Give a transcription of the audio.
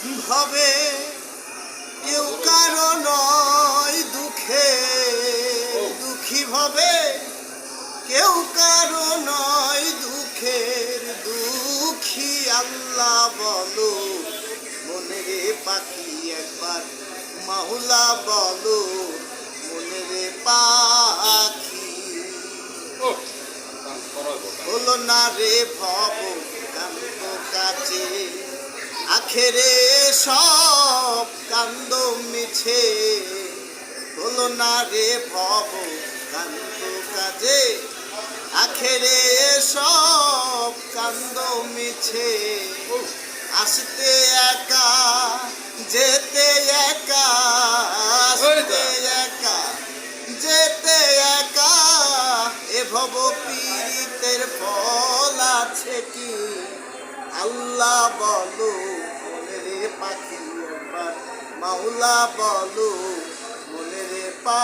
ভাবে কেউ কারো নয় দুঃখে দুঃখী ভাবে কেউ কারো নয় দুঃখের দুঃখী আল্লাহ বলো মনের পাখি একবার মাওলা বলো মনের পাখি হলো না রে ভব কান্ত কাছে আখেরে সব কান্দ মিছে হলো না রে ভব কান্ত কাজে আখেরে সব কান্দ মিছে আসতে একা যেতে একা আসতে একা যেতে একা এ ভব পীড়িতের ফল আছে কি আল্লাহ বলো মনের পাখি একবার মাওলা বলো মনের পা